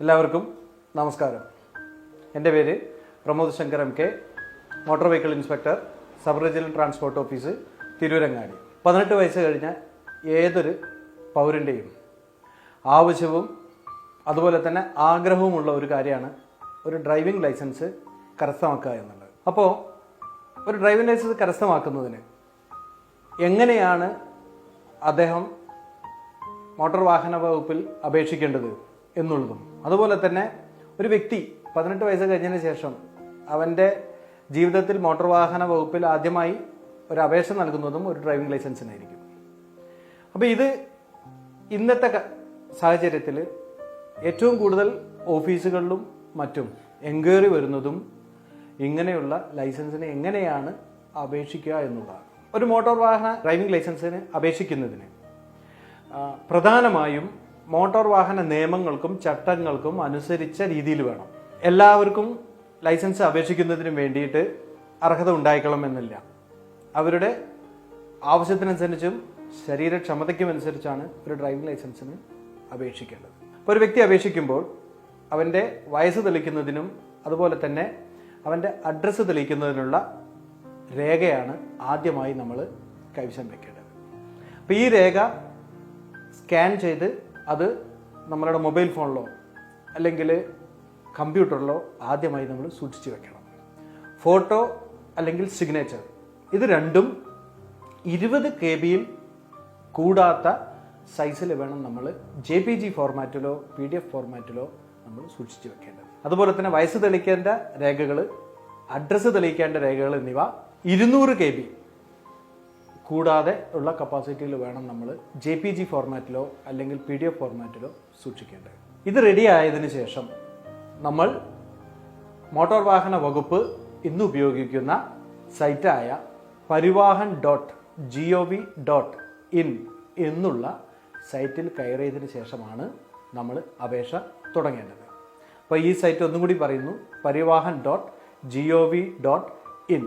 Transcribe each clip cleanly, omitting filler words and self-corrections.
എല്ലാവർക്കും നമസ്കാരം. എൻ്റെ പേര് Pramod Shankar M K, motor vehicle inspector, sub regional transport office, Tirurangadi. 18 വയസ്സ് കഴിഞ്ഞ ഏതൊരു പൗരൻ്റെയും ആവശ്യവും അതുപോലെ തന്നെ ആഗ്രഹവുമുള്ള ഒരു കാര്യമാണ് ഒരു ഡ്രൈവിംഗ് ലൈസൻസ് കരസ്ഥമാക്കുക എന്നുള്ളത്. അപ്പോൾ ഒരു ഡ്രൈവിംഗ് ലൈസൻസ് കരസ്ഥമാക്കുന്നതിന് എങ്ങനെയാണ് അദ്ദേഹം മോട്ടോർ വാഹന വകുപ്പിൽ അപേക്ഷിക്കേണ്ടത് എന്നുള്ളതും, അതുപോലെ തന്നെ ഒരു വ്യക്തി 18 വയസ്സ് കഴിഞ്ഞതിന് ശേഷം അവൻ്റെ ജീവിതത്തിൽ മോട്ടോർ വാഹന വകുപ്പിൽ ആദ്യമായി ഒരു അപേക്ഷ നൽകുന്നതും ഒരു ഡ്രൈവിംഗ് ലൈസൻസിനായിരിക്കും. അപ്പോൾ ഇത് ഇന്നത്തെ സാഹചര്യത്തിൽ ഏറ്റവും കൂടുതൽ ഓഫീസുകളിലും മറ്റും എൻക്വയറി വരുന്നതും ഇങ്ങനെയുള്ള ലൈസൻസിന് എങ്ങനെയാണ് അപേക്ഷിക്കുക എന്നുള്ളതാണ്. ഒരു മോട്ടോർ വാഹന ഡ്രൈവിംഗ് ലൈസൻസിന് അപേക്ഷിക്കുന്നതിന് പ്രധാനമായും മോട്ടോർ വാഹന നിയമങ്ങൾക്കും ചട്ടങ്ങൾക്കും അനുസരിച്ച രീതിയിൽ വേണം. എല്ലാവർക്കും ലൈസൻസ് അപേക്ഷിക്കുന്നതിന് വേണ്ടിയിട്ട് അർഹത ഉണ്ടായിക്കൊള്ളണമെന്നില്ല. അവരുടെ ആവശ്യത്തിനനുസരിച്ചും ശരീരക്ഷമതയ്ക്കും അനുസരിച്ചാണ് ഒരു ഡ്രൈവിംഗ് ലൈസൻസിന് അപേക്ഷിക്കേണ്ടത്. ഇപ്പോൾ ഒരു വ്യക്തി അപേക്ഷിക്കുമ്പോൾ അവൻ്റെ വയസ്സ് തെളിയിക്കുന്നതിനും അതുപോലെ തന്നെ അവൻ്റെ അഡ്രസ്സ് തെളിയിക്കുന്നതിനുള്ള രേഖയാണ് ആദ്യമായി നമ്മൾ കൈവശം വയ്ക്കേണ്ടത്. അപ്പോൾ ഈ രേഖ സ്കാൻ ചെയ്ത് അത് നമ്മളുടെ മൊബൈൽ ഫോണിലോ അല്ലെങ്കിൽ കമ്പ്യൂട്ടറിലോ ആദ്യമായി നമ്മൾ സൂക്ഷിച്ച് വെക്കണം. ഫോട്ടോ അല്ലെങ്കിൽ സിഗ്നേച്ചർ, ഇത് രണ്ടും 20 KB കൂടാത്ത സൈസിൽ വേണം നമ്മൾ JPG ഫോർമാറ്റിലോ PDF ഫോർമാറ്റിലോ നമ്മൾ സൂക്ഷിച്ച് വെക്കേണ്ടത്. അതുപോലെ തന്നെ വയസ്സ് തെളിയിക്കേണ്ട രേഖകൾ, അഡ്രസ്സ് തെളിയിക്കേണ്ട രേഖകൾ എന്നിവ 200 KB കൂടാതെ ഉള്ള കപ്പാസിറ്റിയിൽ വേണം നമ്മൾ JPG ഫോർമാറ്റിലോ അല്ലെങ്കിൽ PDF ഫോർമാറ്റിലോ സൂക്ഷിക്കേണ്ടത്. ഇത് റെഡി ആയതിനു ശേഷം നമ്മൾ മോട്ടോർ വാഹന വകുപ്പ് ഇന്ന് ഉപയോഗിക്കുന്ന സൈറ്റായ parivahan.gov.in എന്നുള്ള സൈറ്റിൽ കയറിയതിനു ശേഷമാണ് നമ്മൾ അപേക്ഷ തുടങ്ങേണ്ടത്. അപ്പോൾ ഈ സൈറ്റ് ഒന്നും കൂടി പറയുന്നു, parivahan.gov.in.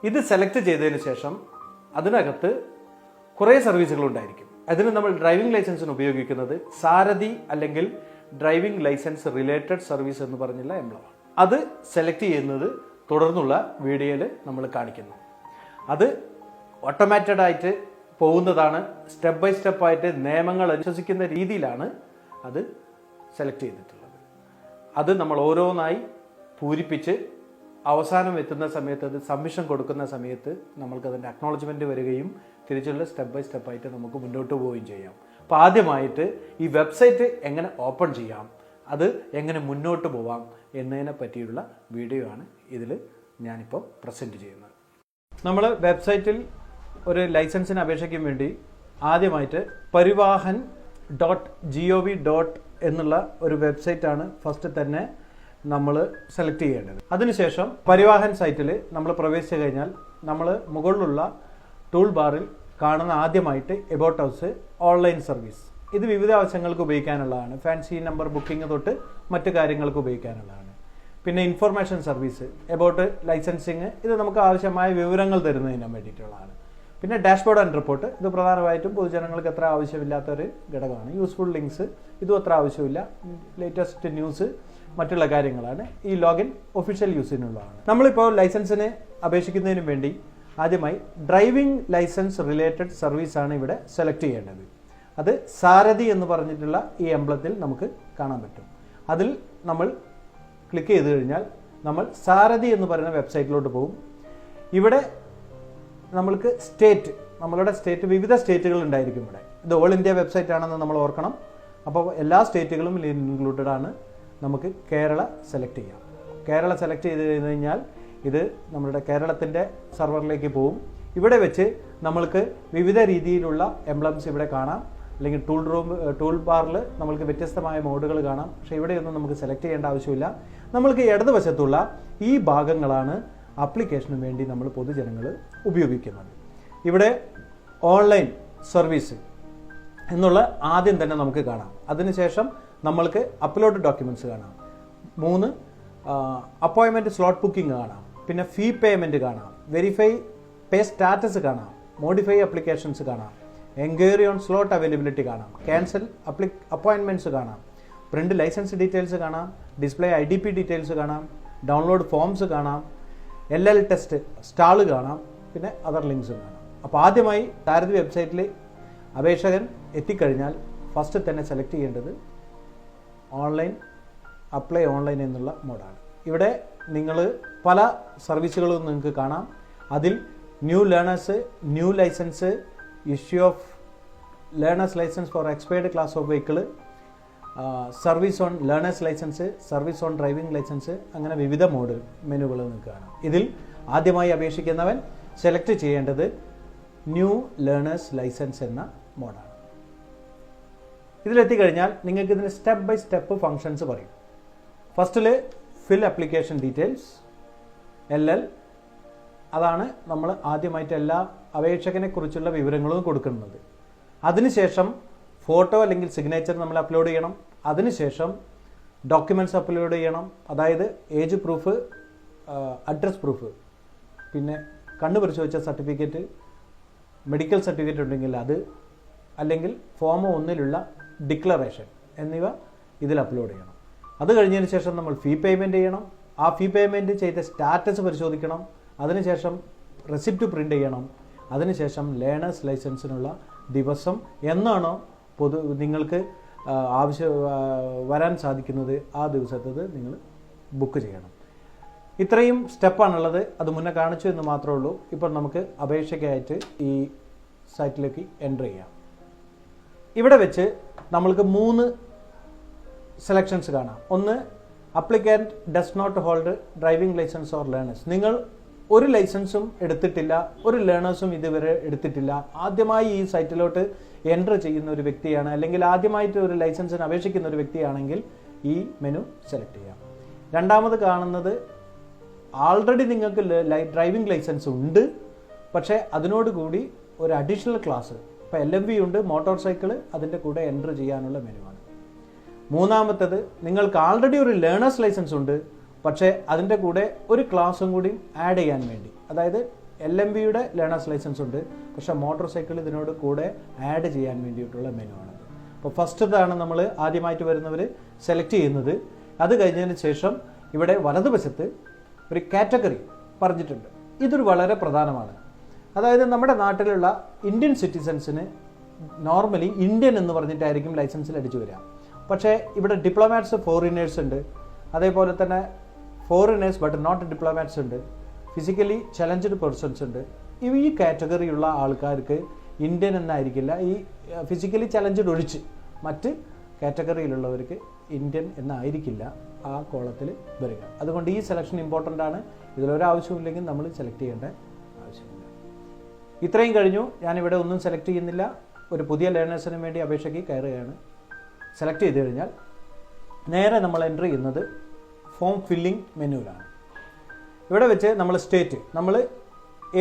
ഇത് സെലക്ട് ചെയ്തതിന് ശേഷം അതിനകത്ത് കുറേ സർവീസുകളുണ്ടായിരിക്കും. അതിന് നമ്മൾ ഡ്രൈവിംഗ് ലൈസൻസിന് ഉപയോഗിക്കുന്നത് സാരഥി അല്ലെങ്കിൽ ഡ്രൈവിംഗ് ലൈസൻസ് റിലേറ്റഡ് സർവീസ് എന്ന് പറഞ്ഞുള്ള എംബ്ലമാണ്. അത് സെലക്ട് ചെയ്യുന്നത് തുടർന്നുള്ള വീഡിയോയിൽ നമ്മൾ കാണിക്കുന്നു. അത് ഓട്ടോമാറ്റഡ് ആയിട്ട് പോകുന്നതാണ്. സ്റ്റെപ്പ് ബൈ സ്റ്റെപ്പായിട്ട് നിയമങ്ങൾ അനുസരിക്കുന്ന രീതിയിലാണ് അത് സെലക്ട് ചെയ്തിട്ടുള്ളത്. അത് നമ്മൾ ഓരോന്നായി പൂരിപ്പിച്ച് അവസാനം എത്തുന്ന സമയത്ത് അത് സബ്മിഷൻ കൊടുക്കുന്ന സമയത്ത് നമ്മൾക്കതിൻ്റെ അക്നോളജ്മെൻറ്റ് വരികയും തിരിച്ചുള്ള സ്റ്റെപ്പ് ബൈ സ്റ്റെപ്പായിട്ട് നമുക്ക് മുന്നോട്ട് പോവുകയും ചെയ്യാം. അപ്പോൾ ആദ്യമായിട്ട് ഈ വെബ്സൈറ്റ് എങ്ങനെ ഓപ്പൺ ചെയ്യാം, അത് എങ്ങനെ മുന്നോട്ട് പോവാം എന്നതിനെ പറ്റിയുള്ള വീഡിയോ ആണ് ഇതിൽ ഞാനിപ്പോൾ പ്രസൻറ്റ് ചെയ്യുന്നത്. നമ്മൾ വെബ്സൈറ്റിൽ ഒരു ലൈസൻസിന് അപേക്ഷിക്കാൻ വേണ്ടി ആദ്യമായിട്ട് parivahan.gov. എന്നുള്ള ഒരു വെബ്സൈറ്റാണ് ഫസ്റ്റ് തന്നെ നമ്മൾ സെലക്ട് ചെയ്യേണ്ടത്. അതിനുശേഷം പരിവാഹൻ സൈറ്റിൽ നമ്മൾ പ്രവേശിച്ചു കഴിഞ്ഞാൽ നമ്മൾ മുകളിലുള്ള ടൂൾ ബാറിൽ കാണുന്ന ആദ്യമായിട്ട് എബൌട്ട് ഹൗസ്, ഓൺലൈൻ സർവീസ്. ഇത് വിവിധ ആവശ്യങ്ങൾക്ക് ഉപയോഗിക്കാനുള്ളതാണ്. ഫാൻസി നമ്പർ ബുക്കിംഗ് തൊട്ട് മറ്റു കാര്യങ്ങൾക്ക് ഉപയോഗിക്കാനുള്ളതാണ്. പിന്നെ ഇൻഫർമേഷൻ സർവീസ്, എബൌട്ട് ലൈസൻസിങ്, ഇത് നമുക്ക് ആവശ്യമായ വിവരങ്ങൾ തരുന്നതിന് വേണ്ടിയിട്ടുള്ളതാണ്. പിന്നെ ഡാഷ്ബോർഡ് ആൻഡ് റിപ്പോർട്ട്, ഇത് പ്രധാനമായിട്ടും പൊതുജനങ്ങൾക്ക് അത്ര ആവശ്യമില്ലാത്തൊരു ഘടകമാണ്. യൂസ്ഫുൾ ലിങ്ക്സ്, ഇതും അത്ര ആവശ്യമില്ല. ലേറ്റസ്റ്റ് ന്യൂസ്, മറ്റുള്ള കാര്യങ്ങളാണ്. ഈ ലോഗിൻ ഒഫീഷ്യൽ യൂസിനുള്ളതാണ്. നമ്മളിപ്പോൾ ലൈസൻസിന് അപേക്ഷിക്കുന്നതിന് വേണ്ടി ആദ്യമായി ഡ്രൈവിംഗ് ലൈസൻസ് റിലേറ്റഡ് സർവീസാണ് ഇവിടെ സെലക്ട് ചെയ്യേണ്ടത്. അത് സാരഥി എന്ന് പറഞ്ഞിട്ടുള്ള ഈ എംബ്ലത്തിൽ നമുക്ക് കാണാൻ പറ്റും. അതിൽ നമ്മൾ ക്ലിക്ക് ചെയ്ത് കഴിഞ്ഞാൽ നമ്മൾ സാരഥി എന്ന് പറയുന്ന വെബ്സൈറ്റിലോട്ട് പോകും. ഇവിടെ നമ്മൾക്ക് സ്റ്റേറ്റ്, നമ്മളുടെ സ്റ്റേറ്റ്, വിവിധ സ്റ്റേറ്റുകൾ ഉണ്ടായിരിക്കും ഇവിടെ. ഇത് ഓൾ ഇന്ത്യ വെബ്സൈറ്റ് ആണെന്ന് നമ്മൾ ഓർക്കണം. അപ്പോൾ എല്ലാ സ്റ്റേറ്റുകളും ഇൻക്ലൂഡഡ് ആണ്. നമുക്ക് കേരള സെലക്ട് ചെയ്യാം. കേരള സെലക്ട് ചെയ്ത് കഴിഞ്ഞാൽ ഇത് നമ്മുടെ കേരളത്തിൻ്റെ സെർവറിലേക്ക് പോകും. ഇവിടെ വെച്ച് നമ്മൾക്ക് വിവിധ രീതിയിലുള്ള എംബ്ലംസ് ഇവിടെ കാണാം. അല്ലെങ്കിൽ ടൂൾ ബാറിൽ നമ്മൾക്ക് വ്യത്യസ്തമായ മോഡുകൾ കാണാം. പക്ഷേ ഇവിടെയൊന്നും നമുക്ക് സെലക്ട് ചെയ്യേണ്ട ആവശ്യമില്ല. നമ്മൾക്ക് ഇടതുവശത്തുള്ള ഈ ഭാഗങ്ങളാണ് ആപ്ലിക്കേഷന് വേണ്ടി നമ്മൾ പൊതുജനങ്ങൾ ഉപയോഗിക്കുന്നത്. ഇവിടെ ഓൺലൈൻ സർവീസ് എന്നുള്ള ആദ്യം തന്നെ നമുക്ക് കാണാം. അതിനുശേഷം നമ്മൾക്ക് അപ്ലോഡ് ഡോക്യുമെൻറ്റ്സ് കാണാം. 3 അപ്പോയിൻമെൻറ്റ് സ്ലോട്ട് ബുക്കിംഗ് കാണാം. പിന്നെ ഫീ പേയ്മെൻറ്റ് കാണാം. വെരിഫൈ പേ സ്റ്റാറ്റസ് കാണാം. മോഡിഫൈ അപ്ലിക്കേഷൻസ് കാണാം. എൻക്വയറി ഓൺ സ്ലോട്ട് അവൈലബിലിറ്റി കാണാം. ക്യാൻസൽ അപ്പോയിൻമെൻറ്റ്സ് കാണാം. പ്രിൻ്റ് ലൈസൻസ് ഡീറ്റെയിൽസ് കാണാം, ഡിസ്പ്ലേ IDP ഡീറ്റെയിൽസ് കാണാം, ഡൗൺലോഡ് ഫോംസ് കാണാം, LL ടെസ്റ്റ് സ്റ്റാൾ കാണാം, പിന്നെ അതർ ലിങ്ക്സും കാണാം. അപ്പോൾ ആദ്യമായി സാരഥി വെബ്സൈറ്റിൽ അപേക്ഷകൻ എത്തിക്കഴിഞ്ഞാൽ ഫസ്റ്റ് തന്നെ സെലക്ട് ചെയ്യേണ്ടത് ഓൺലൈൻ അപ്ലൈ ഓൺലൈൻ എന്നുള്ള മോഡാണ്. ഇവിടെ നിങ്ങൾ പല സർവീസുകളും നിങ്ങൾക്ക് കാണാം. അതിൽ new learners, new licence, issue of learners licence for expired class of vehicle, service on learners licence, service on driving licence, അങ്ങനെ വിവിധ മോഡ് മെനുകൾ നിങ്ങൾക്ക് കാണാം. ഇതിൽ ആദ്യമായി അപേക്ഷിക്കുന്നവൻ സെലക്ട് ചെയ്യേണ്ടത് ന്യൂ ലേണേഴ്സ് ലൈസൻസ് എന്ന മോഡാണ്. ഇതിലെത്തിക്കഴിഞ്ഞാൽ നിങ്ങൾക്ക് ഇതിന് സ്റ്റെപ്പ് ബൈ സ്റ്റെപ്പ് ഫങ്ഷൻസ് പറയും. ഫസ്റ്റിൽ ഫിൽ ആപ്ലിക്കേഷൻ ഡീറ്റെയിൽസ്, LL, അതാണ് നമ്മൾ ആദ്യമായിട്ട് എല്ലാ അപേക്ഷകനെ കുറിച്ചുള്ള വിവരങ്ങളും കൊടുക്കുന്നത്. അതിനുശേഷം ഫോട്ടോ അല്ലെങ്കിൽ സിഗ്നേച്ചർ നമ്മൾ അപ്ലോഡ് ചെയ്യണം. അതിനുശേഷം ഡോക്യുമെൻറ്റ്സ് അപ്ലോഡ് ചെയ്യണം. അതായത് ഏജ് പ്രൂഫ്, അഡ്രസ് പ്രൂഫ്, പിന്നെ കണ്ണു പരിശോധിച്ച സർട്ടിഫിക്കറ്റ്, മെഡിക്കൽ സർട്ടിഫിക്കറ്റ് ഉണ്ടെങ്കിൽ അത്, അല്ലെങ്കിൽ ഫോം 1-ലുള്ള ഡിക്ലറേഷൻ എന്നിവ ഇതിൽ അപ്ലോഡ് ചെയ്യണം. അത് കഴിഞ്ഞതിന് ശേഷം നമ്മൾ ഫീ പേയ്മെൻറ്റ് ചെയ്യണം. ആ ഫീ പേയ്മെൻറ്റ് ചെയ്ത സ്റ്റാറ്റസ് പരിശോധിക്കണം. അതിനുശേഷം റെസിപ്റ്റ് പ്രിൻ്റ് ചെയ്യണം. അതിനുശേഷം ലേണേഴ്സ് ലൈസൻസിനുള്ള ദിവസം എന്നാണോ നിങ്ങൾക്ക് വരാൻ സാധിക്കുന്നത് ആ ദിവസത്തേത് നിങ്ങൾ ബുക്ക് ചെയ്യണം. ഇത്രയും സ്റ്റെപ്പാണുള്ളത്. അത് മുന്നേ കാണിച്ചു എന്ന് മാത്രമേ ഉള്ളൂ. ഇപ്പോൾ നമുക്ക് അപേക്ഷയ്ക്കായിട്ട് ഈ സൈറ്റിലേക്ക് എൻ്റർ ചെയ്യാം. ഇവിടെ വെച്ച് നമ്മൾക്ക് 3 സെലക്ഷൻസ് കാണാം. ഒന്ന്, applicant does not hold driving licence or learners. നിങ്ങൾ ഒരു ലൈസൻസും എടുത്തിട്ടില്ല, ഒരു ലേണേഴ്സും ഇതുവരെ എടുത്തിട്ടില്ല, ആദ്യമായി ഈ സൈറ്റിലോട്ട് എൻ്റർ ചെയ്യുന്ന ഒരു വ്യക്തിയാണ്, അല്ലെങ്കിൽ ആദ്യമായിട്ട് ഒരു ലൈസൻസിന് അപേക്ഷിക്കുന്ന ഒരു വ്യക്തിയാണെങ്കിൽ ഈ മെനു സെലക്ട് ചെയ്യാം. രണ്ടാമത് കാണുന്നത്, ആൾറെഡി നിങ്ങൾക്ക് ഡ്രൈവിംഗ് ലൈസൻസ് ഉണ്ട്, പക്ഷേ അതിനോടുകൂടി ഒരു അഡീഷണൽ ക്ലാസ്, ഇപ്പോൾ LMV ഉണ്ട്, മോട്ടോർ സൈക്കിൾ, അതിൻ്റെ കൂടെ എൻ്റർ ചെയ്യാനുള്ള മെനുവാണ്. മൂന്നാമത്തേത്, നിങ്ങൾക്ക് ആൾറെഡി ഒരു ലേണേഴ്സ് ലൈസൻസ് ഉണ്ട്, പക്ഷേ അതിൻ്റെ കൂടെ ഒരു ക്ലാസ്സും കൂടി ആഡ് ചെയ്യാൻ വേണ്ടി, അതായത് LMVയുടെ ലേണേഴ്സ് ലൈസൻസ് ഉണ്ട്, പക്ഷേ മോട്ടോർ സൈക്കിൾ ഇതിനോട് കൂടെ ആഡ് ചെയ്യാൻ വേണ്ടിയിട്ടുള്ള മെനുവാണത്. അപ്പോൾ ഫസ്റ്റതാണ് നമ്മൾ ആദ്യമായിട്ട് വരുന്നവർ സെലക്ട് ചെയ്യുന്നത്. അത് കഴിഞ്ഞതിന് ശേഷം ഇവിടെ വലതുവശത്ത് ഒരു കാറ്റഗറി പറഞ്ഞിട്ടുണ്ട്. ഇതൊരു വളരെ പ്രധാനമാണ്. അതായത് നമ്മുടെ നാട്ടിലുള്ള ഇന്ത്യൻ സിറ്റിസൻസിന് നോർമലി ഇന്ത്യൻ എന്ന് പറഞ്ഞിട്ടായിരിക്കും ലൈസൻസിൽ അടിച്ചു വരിക. പക്ഷേ ഇവിടെ ഡിപ്ലോമാറ്റ്സ്, ഫോറിനേഴ്സ് ഉണ്ട്, അതേപോലെ തന്നെ ഫോറിനേഴ്സ് ബട്ട് നോട്ട് ഡിപ്ലോമാറ്റ്സ് ഉണ്ട്, ഫിസിക്കലി ചലഞ്ചഡ് പേഴ്സൺസ് ഉണ്ട്. ഈ കാറ്റഗറിയുള്ള ആൾക്കാർക്ക് ഇന്ത്യൻ എന്നായിരിക്കില്ല, ഈ ഫിസിക്കലി ചലഞ്ചഡ് ഒഴിച്ച് മറ്റ് കാറ്റഗറിയിലുള്ളവർക്ക് ഇന്ത്യൻ എന്നായിരിക്കില്ല ആ കോളത്തിൽ വരിക. അതുകൊണ്ട് ഈ സെലക്ഷൻ ഇമ്പോർട്ടൻ്റ് ആണ്. ഇതിലൊരാവശ്യമില്ലെങ്കിൽ നമ്മൾ സെലക്ട് ചെയ്യേണ്ട ആവശ്യമില്ല. ഇത്രയും കഴിഞ്ഞു. ഞാനിവിടെ ഒന്നും സെലക്ട് ചെയ്യുന്നില്ല. ഒരു പുതിയ ലേണേഴ്സിന് വേണ്ടി അപേക്ഷയ്ക്ക് കയറുകയാണ്. സെലക്ട് ചെയ്ത് കഴിഞ്ഞാൽ നേരെ നമ്മൾ എൻ്റർ ചെയ്യുന്നത് ഫോം ഫില്ലിംഗ് മെനുവിലാണ്. ഇവിടെ വെച്ച് നമ്മൾ സ്റ്റേറ്റ്, നമ്മൾ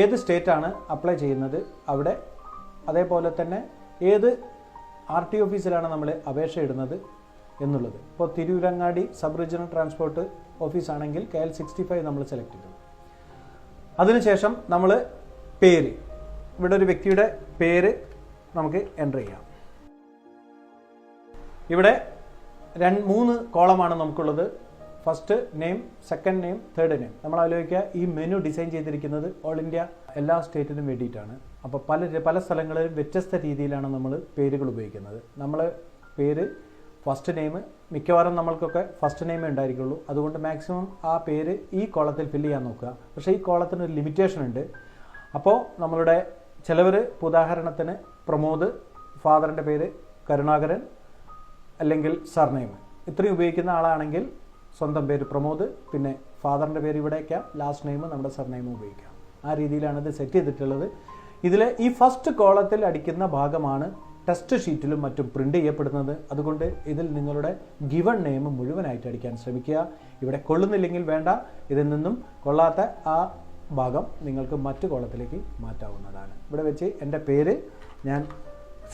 ഏത് സ്റ്റേറ്റാണ് അപ്ലൈ ചെയ്യുന്നത് അവിടെ, അതേപോലെ തന്നെ ഏത് RT ഓഫീസിലാണ് നമ്മൾ അപേക്ഷ ഇടുന്നത് എന്നുള്ളത്. ഇപ്പോൾ തിരൂരങ്ങാടി സബ് റീജിയണൽ ട്രാൻസ്പോർട്ട് ഓഫീസാണെങ്കിൽ KL 65 നമ്മൾ സെലക്ട് ചെയ്തു. അതിനുശേഷം നമ്മൾ പേര്, ഇവിടെ ഒരു വ്യക്തിയുടെ പേര് നമുക്ക് എൻ്റർ ചെയ്യാം. ഇവിടെ 3 കോളമാണ് നമുക്കുള്ളത്. First name, second name, third name. നമ്മൾ ആലോചിക്കുക, ഈ മെനു ഡിസൈൻ ചെയ്തിരിക്കുന്നത് ഓൾ ഇന്ത്യ എല്ലാ സ്റ്റേറ്റിനും വേണ്ടിയിട്ടാണ്. അപ്പോൾ പല സ്ഥലങ്ങളിലും വ്യത്യസ്ത രീതിയിലാണ് നമ്മൾ പേരുകൾ ഉപയോഗിക്കുന്നത്. നമ്മൾ പേര് ഫസ്റ്റ് നെയിം, മിക്കവാറും നമ്മൾക്കൊക്കെ ഫസ്റ്റ് നെയിമേ ഉണ്ടായിരിക്കുള്ളൂ. അതുകൊണ്ട് മാക്സിമം ആ പേര് ഈ കോളത്തിൽ ഫില്ല് ചെയ്യാൻ നോക്കുക. പക്ഷേ ഈ കോളത്തിന് ഒരു ലിമിറ്റേഷൻ ഉണ്ട്. അപ്പോൾ നമ്മളുടെ ചിലവർ, ഉദാഹരണത്തിന് പ്രമോദ്, ഫാദറിൻ്റെ പേര് കരുണാകരൻ, അല്ലെങ്കിൽ സർനെയിം, ഇത്രയും ഉപയോഗിക്കുന്ന ആളാണെങ്കിൽ സ്വന്തം പേര് പ്രമോദ്, പിന്നെ ഫാദറിൻ്റെ പേര് ഇവിടെ വയ്ക്കാം, ലാസ്റ്റ് നെയിം നമ്മുടെ സർനെയിം ഉപയോഗിക്കാം. ആ രീതിയിലാണ് ഇത് സെറ്റ് ചെയ്തിട്ടുള്ളത്. ഇതിൽ ഈ ഫസ്റ്റ് കോളത്തിൽ അടിക്കുന്ന ഭാഗമാണ് ടെസ്റ്റ് ഷീറ്റിലും മറ്റും പ്രിൻ്റ് ചെയ്യപ്പെടുന്നത്. അതുകൊണ്ട് ഇതിൽ നിങ്ങളുടെ ഗിവൺ നെയിം മുഴുവനായിട്ട് അടിക്കാൻ ശ്രമിക്കുക. ഇവിടെ കൊള്ളുന്നില്ലെങ്കിൽ വേണ്ട, ഇതിൽ നിന്നും കൊള്ളാത്ത ആ ഭാഗം നിങ്ങൾക്ക് മറ്റു കോളത്തിലേക്ക് മാറ്റാവുന്നതാണ്. ഇവിടെ വെച്ച് എൻ്റെ പേര് ഞാൻ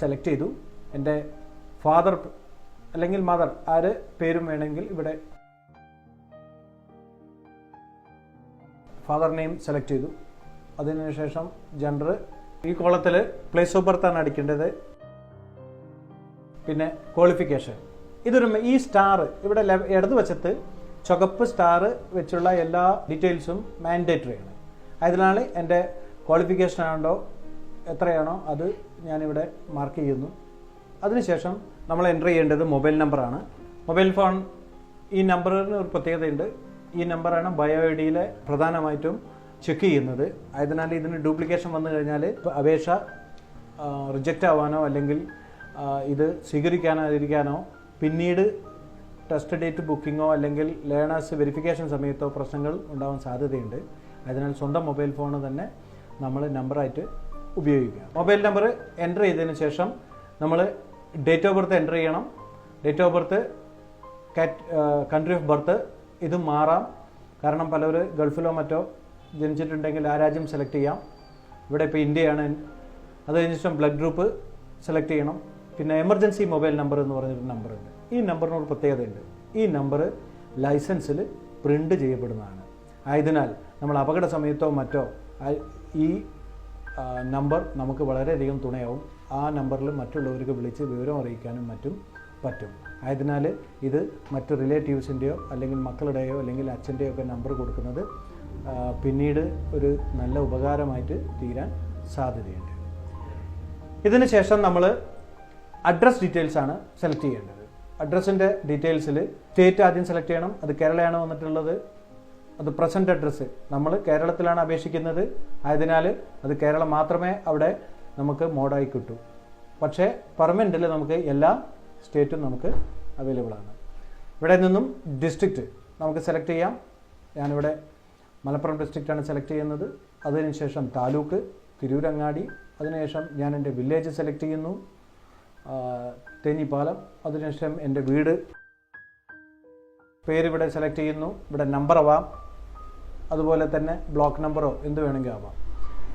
സെലക്ട് ചെയ്തു. എൻ്റെ ഫാദർ അല്ലെങ്കിൽ മദർ ആര് പേരും വേണമെങ്കിൽ ഇവിടെ ഫാദർ നെയിം സെലക്ട് ചെയ്തു. അതിനുശേഷം ജെൻഡർ, ഈ കോളത്തിൽ പ്ലേസ് ഓഫ് ബർത്ത് ആണ് അടിക്കേണ്ടത്. പിന്നെ ക്വാളിഫിക്കേഷൻ, ഈ സ്റ്റാർ ഇവിടെ ഇടതുവശത്ത് ചുവപ്പ് സ്റ്റാർ വെച്ചുള്ള എല്ലാ ഡീറ്റെയിൽസും മാൻഡേറ്ററി ആണ്. അതിനാൽ എൻ്റെ ക്വാളിഫിക്കേഷൻ ആണോ എത്രയാണോ അത് ഞാനിവിടെ മാർക്ക് ചെയ്യുന്നു. അതിനുശേഷം നമ്മൾ എൻ്റർ ചെയ്യേണ്ടത് മൊബൈൽ നമ്പറാണ്. മൊബൈൽ ഫോൺ ഈ നമ്പറിന് ഒരു പ്രത്യേകതയുണ്ട്. ഈ നമ്പറാണ് ബയോ ഐ ഡിയിലെ പ്രധാനമായിട്ടും ചെക്ക് ചെയ്യുന്നത്. അതിനാൽ ഇതിന് ഡ്യൂപ്ലിക്കേഷൻ വന്നു കഴിഞ്ഞാൽ അപേക്ഷ റിജക്റ്റ് ആവാനോ അല്ലെങ്കിൽ ഇത് സ്വീകരിക്കാനോ പിന്നീട് ടെസ്റ്റ് ഡേറ്റ് ബുക്കിങ്ങോ അല്ലെങ്കിൽ ലേണേഴ്സ് വെരിഫിക്കേഷൻ സമയത്തോ പ്രശ്നങ്ങൾ ഉണ്ടാവാൻ സാധ്യതയുണ്ട്. അതിനാൽ സ്വന്തം മൊബൈൽ ഫോൺ തന്നെ നമ്മൾ നമ്പറായിട്ട് ഉപയോഗിക്കുക. മൊബൈൽ നമ്പർ എൻ്റർ ചെയ്തതിന് ശേഷം നമ്മൾ ഡേറ്റ് ഓഫ് ബർത്ത് എൻ്റർ ചെയ്യണം. Date of birth, country of birth ഇത് മാറാം. കാരണം പലരും ഗൾഫിലോ മറ്റോ ജനിച്ചിട്ടുണ്ടെങ്കിൽ ആ രാജ്യം സെലക്ട് ചെയ്യാം. ഇവിടെ ഇപ്പോൾ ഇന്ത്യയാണ്. അത് കഴിഞ്ഞ ശേഷം ബ്ലഡ് ഗ്രൂപ്പ് സെലക്ട് ചെയ്യണം. പിന്നെ എമർജൻസി മൊബൈൽ നമ്പർ എന്ന് പറഞ്ഞൊരു നമ്പറുണ്ട്. ഈ നമ്പറിനൊരു പ്രത്യേകതയുണ്ട്. ഈ നമ്പർ ലൈസൻസിൽ പ്രിൻ്റ് ചെയ്യപ്പെടുന്നതാണ്. ആയതിനാൽ നമ്മൾ അപകട സമയത്തോ മറ്റോ ഈ നമ്പർ നമുക്ക് വളരെയധികം തുണയാവും. ആ നമ്പറിൽ മറ്റുള്ളവർക്ക് വിളിച്ച് വിവരം അറിയിക്കാനും മറ്റും പറ്റും. ആയതിനാൽ ഇത് മറ്റു റിലേറ്റീവ്സിൻ്റെയോ അല്ലെങ്കിൽ മക്കളുടെയോ അല്ലെങ്കിൽ അച്ഛൻ്റെയോ ഒക്കെ നമ്പർ കൊടുക്കുന്നത് പിന്നീട് ഒരു നല്ല ഉപകാരമായിട്ട് തീരാൻ സാധ്യതയുണ്ട്. ഇതിന് ശേഷം നമ്മൾ അഡ്രസ് ഡീറ്റെയിൽസ് ആണ് സെലക്ട് ചെയ്യേണ്ടത്. അഡ്രസ്സിൻ്റെ ഡീറ്റെയിൽസിൽ സ്റ്റേറ്റ് ആദ്യം സെലക്ട് ചെയ്യണം. അത് കേരളയാണ് വന്നിട്ടുള്ളത്. അത് പ്രസൻറ്റ് അഡ്രസ്സ് നമ്മൾ കേരളത്തിലാണ് അപേക്ഷിക്കുന്നത്. ആയതിനാൽ അത് കേരളം മാത്രമേ അവിടെ നമുക്ക് മോഡായി കിട്ടൂ. പക്ഷേ പെർമനൻ്റിൽ നമുക്ക് എല്ലാ സ്റ്റേറ്റും നമുക്ക് അവൈലബിൾ ആണ്. ഇവിടെ നിന്നും ഡിസ്ട്രിക്റ്റ് നമുക്ക് സെലക്ട് ചെയ്യാം. ഞാനിവിടെ മലപ്പുറം ഡിസ്ട്രിക്റ്റാണ് സെലക്ട് ചെയ്യുന്നത്. അതിനുശേഷം താലൂക്ക് തിരൂരങ്ങാടി. അതിനുശേഷം ഞാൻ എൻ്റെ വില്ലേജ് സെലക്ട് ചെയ്യുന്നു, തേഞ്ഞിപ്പാലം. അതിനുശേഷം എൻ്റെ വീട് പേരിവിടെ സെലക്ട് ചെയ്യുന്നു. ഇവിടെ നമ്പർ ആവാം, അതുപോലെ തന്നെ ബ്ലോക്ക് നമ്പറോ എന്ത് വേണമെങ്കിൽ ആവാം.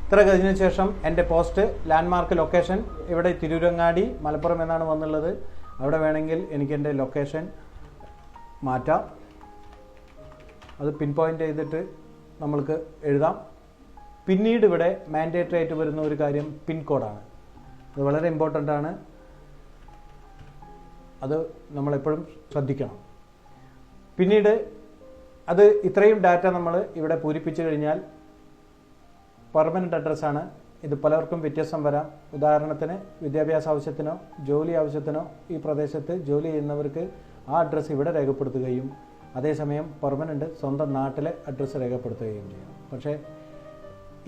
ഇത്ര കഴിഞ്ഞ ശേഷം എൻ്റെ പോസ്റ്റ് ലാൻഡ്മാർക്ക് ലൊക്കേഷൻ ഇവിടെ തിരൂരങ്ങാടി മലപ്പുറം എന്നാണ് വന്നുള്ളത്. അവിടെ വേണമെങ്കിൽ എനിക്ക് എൻ്റെ ലൊക്കേഷൻ മാറ്റാം. അത് പിൻ പോയിൻ്റ് ചെയ്തിട്ട് നമ്മൾക്ക് എഴുതാം. പിന്നീട് ഇവിടെ മാൻഡേറ്ററി ആയിട്ട് വരുന്ന ഒരു കാര്യം പിൻ കോഡാണ്. അത് വളരെ ഇമ്പോർട്ടൻ്റ് ആണ്. അത് നമ്മളെപ്പോഴും ശ്രദ്ധിക്കണം. പിന്നീട് അത് ഇത്രയും ഡാറ്റ നമ്മൾ ഇവിടെ പൂരിപ്പിച്ചു കഴിഞ്ഞാൽ പെർമനൻ്റ് അഡ്രസ്സാണ്. ഇത് പലർക്കും വ്യത്യാസം വരാം. ഉദാഹരണത്തിന് വിദ്യാഭ്യാസ ആവശ്യത്തിനോ ജോലി ആവശ്യത്തിനോ ഈ പ്രദേശത്ത് ജോലി ചെയ്യുന്നവർക്ക് ആ അഡ്രസ്സ് ഇവിടെ രേഖപ്പെടുത്തുകയും അതേസമയം പെർമനൻ്റ് സ്വന്തം നാട്ടിലെ അഡ്രസ്സ് രേഖപ്പെടുത്തുകയും ചെയ്യും. പക്ഷേ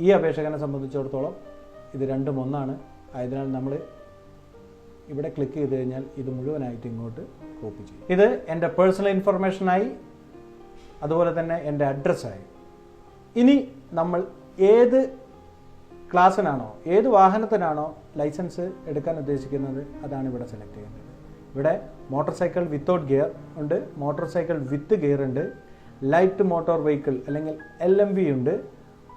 ഈ അപേക്ഷകനെ സംബന്ധിച്ചിടത്തോളം ഇത് രണ്ടും ഒന്നാണ്. ആയതിനാൽ നമ്മൾ ഇവിടെ ക്ലിക്ക് ചെയ്ത് കഴിഞ്ഞാൽ ഇത് മുഴുവനായിട്ട് ഇങ്ങോട്ട് കോപ്പി ചെയ്യും. ഇത് എൻ്റെ പേഴ്സണൽ ഇൻഫർമേഷനായി, അതുപോലെ തന്നെ എൻ്റെ അഡ്രസ്സായി. ഇനി നമ്മൾ ഏത് ക്ലാസ്സിനാണോ ഏത് വാഹനത്തിനാണോ ലൈസൻസ് എടുക്കാൻ ഉദ്ദേശിക്കുന്നത് അതാണ് ഇവിടെ സെലക്ട് ചെയ്യേണ്ടത്. ഇവിടെ മോട്ടോർ സൈക്കിൾ വിത്തൗട്ട് ഗിയർ ഉണ്ട്, മോട്ടോർ സൈക്കിൾ വിത്ത് ഗിയർ ഉണ്ട്, ലൈറ്റ് മോട്ടോർ വെഹിക്കിൾ അല്ലെങ്കിൽ LMV ഉണ്ട്,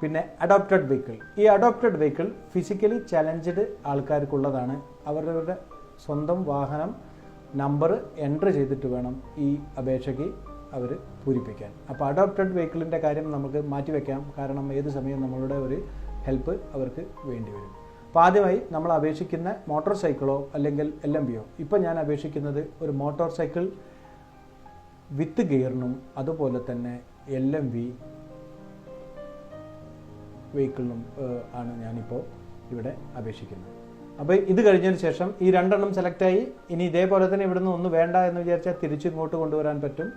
പിന്നെ അഡോപ്റ്റഡ് വെഹിക്കിൾ. ഈ അഡോപ്റ്റഡ് വെഹിക്കിൾ ഫിസിക്കലി ചലഞ്ചഡ് ആൾക്കാർക്കുള്ളതാണ്. അവരുടെ സ്വന്തം വാഹനം നമ്പർ എൻ്റർ ചെയ്തിട്ട് വേണം ഈ അപേക്ഷയ്ക്ക് അവർ പൂരിപ്പിക്കാൻ. അപ്പോൾ അഡോപ്റ്റഡ് വെഹിക്കിളിൻ്റെ കാര്യം നമുക്ക് മാറ്റിവെക്കാം. കാരണം ഏത് സമയം നമ്മളുടെ ഒരു ഹെൽപ്പ് അവർക്ക് വേണ്ടി വരും. അപ്പോൾ ആദ്യമായി നമ്മൾ അപേക്ഷിക്കുന്ന മോട്ടോർ സൈക്കിളോ അല്ലെങ്കിൽ LMVയോ. ഇപ്പോൾ ഞാൻ അപേക്ഷിക്കുന്നത് ഒരു മോട്ടോർ സൈക്കിൾ വിത്ത് ഗിയറിനും അതുപോലെ തന്നെ LMV വെഹിക്കിളിനും ആണ് ഞാനിപ്പോൾ ഇവിടെ അപേക്ഷിക്കുന്നത്. അപ്പോൾ ഇത് കഴിഞ്ഞതിന് ശേഷം ഈ രണ്ടെണ്ണം സെലക്റ്റായി. ഇനി ഇതേപോലെ തന്നെ ഇവിടുന്ന് ഒന്ന് വേണ്ട എന്ന് വിചാരിച്ചാൽ തിരിച്ച് ഇങ്ങോട്ട് കൊണ്ടുവരാൻ പറ്റും.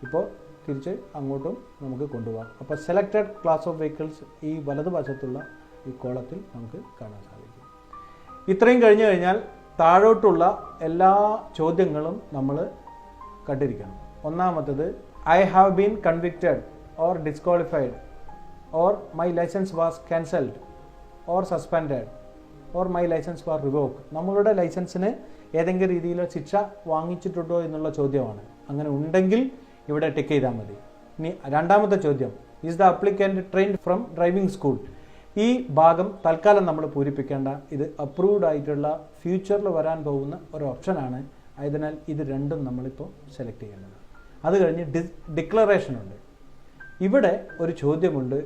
ഇപ്പോൾ തിരിച്ച് അങ്ങോട്ടും നമുക്ക് കൊണ്ടുപോകാം. അപ്പോൾ സെലക്റ്റഡ് ക്ലാസ് ഓഫ് വെഹിക്കിൾസ് ഈ വലതുവശത്തുള്ള ഈ കോളത്തിൽ നമുക്ക് കാണാൻ സാധിക്കും. ഇത്രയും കഴിഞ്ഞു കഴിഞ്ഞാൽ താഴോട്ടുള്ള എല്ലാ ചോദ്യങ്ങളും നമ്മൾ കണ്ടിരിക്കണം. ഒന്നാമത്തത് I have been convicted or disqualified or my licence was cancelled or suspended or my licence was revoke. നമ്മളുടെ ലൈസൻസിന് ഏതെങ്കിലും രീതിയിൽ ശിക്ഷ വാങ്ങിച്ചിട്ടുണ്ടോ എന്നുള്ള ചോദ്യമാണ്. അങ്ങനെ ഉണ്ടെങ്കിൽ ഇവിടെ ടിക്ക് ചെയ്താൽ മതി. ഇനി രണ്ടാമത്തെ ചോദ്യം, is the applicant trained from driving school. ഈ ഭാഗം തൽക്കാലം നമ്മൾ പൂരിപ്പിക്കേണ്ട. ഇത് അപ്രൂവ്ഡ് ആയിട്ടുള്ള ഫ്യൂച്ചറിൽ വരാൻ പോകുന്ന ഒരു ഓപ്ഷനാണ്. ആയതിനാൽ ഇത് രണ്ടും നമ്മളിപ്പോൾ സെലക്ട് ചെയ്യേണ്ടത്. അത് കഴിഞ്ഞ് ഡിക്ലറേഷനുണ്ട്. ഇവിടെ ഒരു ചോദ്യമുണ്ട്.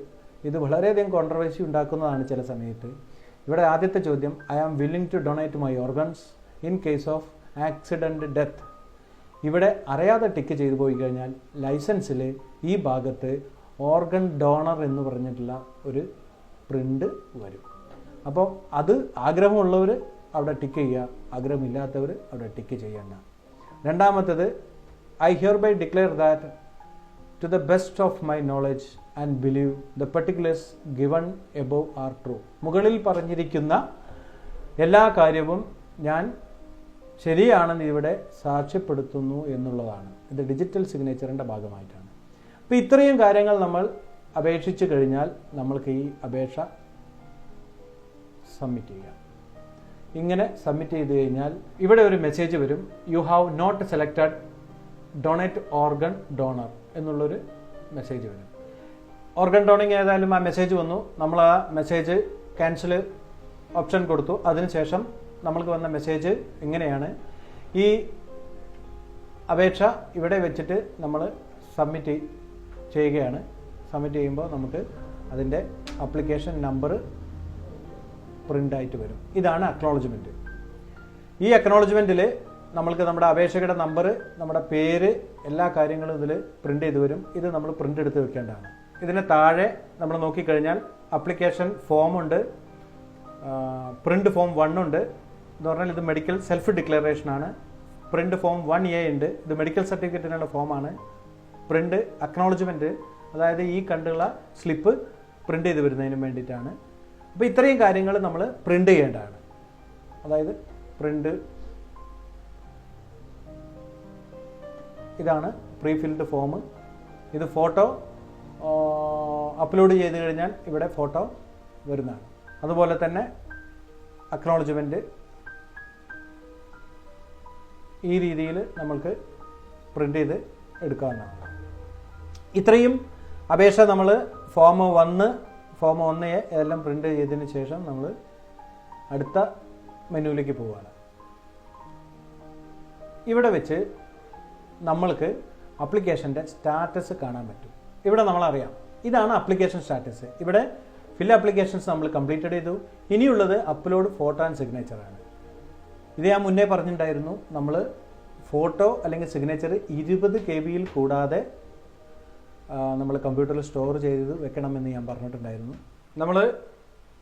ഇത് വളരെയധികം കോൺട്രവേഴ്സി ഉണ്ടാക്കുന്നതാണ് ചില സമയത്ത്. ഇവിടെ ആദ്യത്തെ ചോദ്യം, I am willing to donate my organs in case of accident death. ഇവിടെ അറിയാതെ ടിക്ക് ചെയ്തു പോയി കഴിഞ്ഞാൽ ലൈസൻസിൽ ഈ ഭാഗത്ത് ഓർഗൻ ഡോണർ എന്ന് പറഞ്ഞിട്ടുള്ള ഒരു പ്രിൻ്റ് വരും. അപ്പോൾ അത് ആഗ്രഹമുള്ളവർ അവിടെ ടിക്ക് ചെയ്യുക, ആഗ്രഹമില്ലാത്തവർ അവിടെ ടിക്ക് ചെയ്യേണ്ട. രണ്ടാമത്തേത്, I hereby declare that to the best of my knowledge and believe the particulars given above are true. മുകളിൽ പറഞ്ഞിരിക്കുന്ന എല്ലാ കാര്യവും ഞാൻ ശരിയാണെന്ന് ഇവിടെ സാക്ഷ്യപ്പെടുത്തുന്നു എന്നുള്ളതാണ്. ഇത് ഡിജിറ്റൽ സിഗ്നേച്ചറിൻ്റെ ഭാഗമായിട്ടാണ്. അപ്പോൾ ഇത്രയും കാര്യങ്ങൾ നമ്മൾ അപേക്ഷിച്ച് കഴിഞ്ഞാൽ നമ്മൾക്ക് ഈ അപേക്ഷ സബ്മിറ്റ് ചെയ്യാം. ഇങ്ങനെ സബ്മിറ്റ് ചെയ്ത് കഴിഞ്ഞാൽ ഇവിടെ ഒരു മെസ്സേജ് വരും, you have not selected donate organ donor എന്നുള്ളൊരു മെസ്സേജ് വരും. ഓർഗൻ ഡോണിങ് ഏതായാലും ആ മെസ്സേജ് വന്നു, നമ്മൾ ആ മെസ്സേജ് ക്യാൻസൽ ഓപ്ഷൻ കൊടുത്തു. അതിനുശേഷം നമ്മൾക്ക് വന്ന മെസ്സേജ് ഇങ്ങനെയാണ്, ഈ അപേക്ഷ ഇവിടെ വെച്ചിട്ട് നമ്മൾ സബ്മിറ്റ് ചെയ്യുകയാണ്. സബ്മിറ്റ് ചെയ്യുമ്പോൾ നമുക്ക് അതിൻ്റെ ആപ്ലിക്കേഷൻ നമ്പർ പ്രിൻ്റായിട്ട് വരും. ഇതാണ് അക്നോളജ്മെൻറ്റ്. ഈ അക്നോളജ്മെൻറ്റിൽ നമ്മൾക്ക് നമ്മുടെ അപേക്ഷയുടെ നമ്പർ, നമ്മുടെ പേര്, എല്ലാ കാര്യങ്ങളും ഇതിൽ പ്രിൻ്റ് ചെയ്ത് വരും. ഇത് നമ്മൾ പ്രിൻ്റ് എടുത്ത് വെക്കേണ്ടതാണ്. ഇതിന് താഴെ നമ്മൾ നോക്കിക്കഴിഞ്ഞാൽ ആപ്ലിക്കേഷൻ ഫോമുണ്ട്, പ്രിൻ്റ് ഫോം 1 ഉണ്ട്. എന്ന് പറഞ്ഞാൽ ഇത് മെഡിക്കൽ സെൽഫ് ഡിക്ലറേഷനാണ്. പ്രിൻ്റ് ഫോം 1A ഉണ്ട്, ഇത് മെഡിക്കൽ സർട്ടിഫിക്കറ്റിനുള്ള ഫോമാണ്. പ്രിൻ്റ് അക്നോളജ്മെൻറ്റ്, അതായത് ഈ കണ്ടുള്ള സ്ലിപ്പ് പ്രിൻ്റ് ചെയ്ത് വരുന്നതിന് വേണ്ടിയിട്ടാണ്. അപ്പോൾ ഇത്രയും കാര്യങ്ങൾ നമ്മൾ പ്രിൻ്റ് ചെയ്യേണ്ടതാണ്. അതായത് പ്രിൻ്റ്, ഇതാണ് പ്രീ ഫിൽഡ് ഫോം. ഇത് ഫോട്ടോ അപ്ലോഡ് ചെയ്ത് കഴിഞ്ഞാൽ ഇവിടെ ഫോട്ടോ വരുന്നതാണ്. അതുപോലെ തന്നെ അക്നോളജ്മെൻറ്റ് ഈ രീതിയിൽ നമ്മൾക്ക് പ്രിൻ്റ് ചെയ്ത് എടുക്കാവുന്നതാണ്. ഇത്രയും അപേക്ഷ നമ്മൾ ഫോം 1, ഫോം 1A എല്ലാം പ്രിൻ്റ് ചെയ്തതിന് ശേഷം നമ്മൾ അടുത്ത മെനുവിലേക്ക് പോവുകയാണ്. ഇവിടെ വെച്ച് നമ്മൾക്ക് ആപ്ലിക്കേഷൻ്റെ സ്റ്റാറ്റസ് കാണാൻ പറ്റും. ഇവിടെ നമ്മളറിയാം, ഇതാണ് ആപ്ലിക്കേഷൻ സ്റ്റാറ്റസ്. ഇവിടെ ഫിൽ ആപ്ലിക്കേഷൻസ് നമ്മൾ കംപ്ലീറ്റഡ് ചെയ്തു. ഇനിയുള്ളത് അപ്ലോഡ് ഫോട്ടോ ആൻഡ് സിഗ്നേച്ചറാണ്. ഇത് ഞാൻ മുന്നേ പറഞ്ഞിട്ടുണ്ടായിരുന്നു, നമ്മൾ ഫോട്ടോ അല്ലെങ്കിൽ സിഗ്നേച്ചർ 20 KB കൂടാതെ നമ്മൾ കമ്പ്യൂട്ടറിൽ സ്റ്റോർ ചെയ്ത് വെക്കണമെന്ന് ഞാൻ പറഞ്ഞിട്ടുണ്ടായിരുന്നു. നമ്മൾ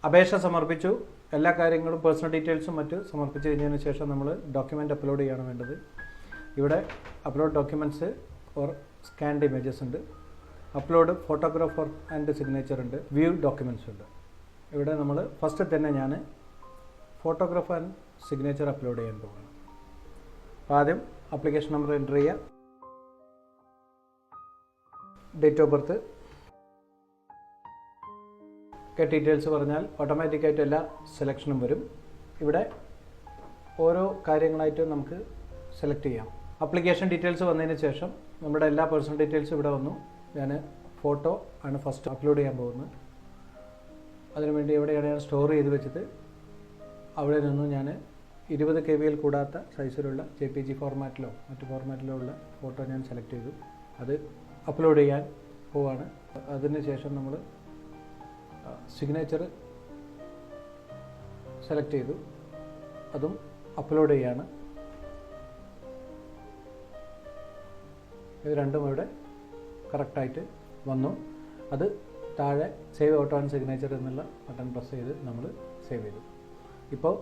അപേക്ഷ സമർപ്പിച്ചു, എല്ലാ കാര്യങ്ങളും പേഴ്സണൽ ഡീറ്റെയിൽസും മറ്റും സമർപ്പിച്ച് കഴിഞ്ഞതിന് ശേഷം നമ്മൾ ഡോക്യുമെൻ്റ് അപ്ലോഡ് ചെയ്യാണ് വേണ്ടത്. ഇവിടെ upload documents or scanned images ഉണ്ട്, അപ്ലോഡ് ഫോട്ടോഗ്രാഫർ ആൻഡ് സിഗ്നേച്ചർ ഉണ്ട്, വ്യൂ ഡോക്യുമെൻറ്റ്സ് ഉണ്ട്. ഇവിടെ നമ്മൾ ഫസ്റ്റ് തന്നെ ഞാൻ ഫോട്ടോഗ്രാഫ് ആൻഡ് സിഗ്നേച്ചർ അപ്ലോഡ് ചെയ്യാൻ പോവുകയാണ്. ആദ്യം ആപ്ലിക്കേഷൻ നമ്പർ എൻ്റർ ചെയ്യുക, ഡേറ്റ് ഓഫ് ബർത്ത് ഒക്കെ ഡീറ്റെയിൽസ് പറഞ്ഞാൽ ഓട്ടോമാറ്റിക്കായിട്ട് എല്ലാ സെലക്ഷനും വരും. ഇവിടെ ഓരോ കാര്യങ്ങളായിട്ട് നമുക്ക് സെലക്ട് ചെയ്യാം. ആപ്ലിക്കേഷൻ ഡീറ്റെയിൽസ് വന്നതിന് ശേഷം നമ്മുടെ എല്ലാ പേഴ്സണൽ ഡീറ്റെയിൽസും ഇവിടെ വന്നു. ഞാൻ ഫോട്ടോ ആണ് ഫസ്റ്റ് അപ്ലോഡ് ചെയ്യാൻ പോകുന്നത്. അതിനുവേണ്ടി എവിടെയാണ് ഞാൻ സ്റ്റോർ ചെയ്ത് വെച്ചത് അവിടെ നിന്ന് ഞാൻ 20 KB കൂടാത്ത സൈസിലുള്ള JPG ഫോർമാറ്റിലോ മറ്റു ഫോർമാറ്റിലോ ഉള്ള ഫോട്ടോ ഞാൻ സെലക്ട് ചെയ്തു. അത് അപ്ലോഡ് ചെയ്യാൻ പോവാണ്. അതിന് ശേഷം നമ്മൾ സിഗ്നേച്ചർ സെലക്ട് ചെയ്തു, അതും അപ്ലോഡ് ചെയ്യാണ്. ഇത് രണ്ടും ഇവിടെ കറക്റ്റായിട്ട് വന്നു. അത് താഴെ സേവ് ഓട്ടോ ആൻഡ് സിഗ്നേച്ചർ എന്നുള്ള ബട്ടൺ പ്രസ് ചെയ്ത് നമ്മൾ സേവ് ചെയ്തു. ഇപ്പോൾ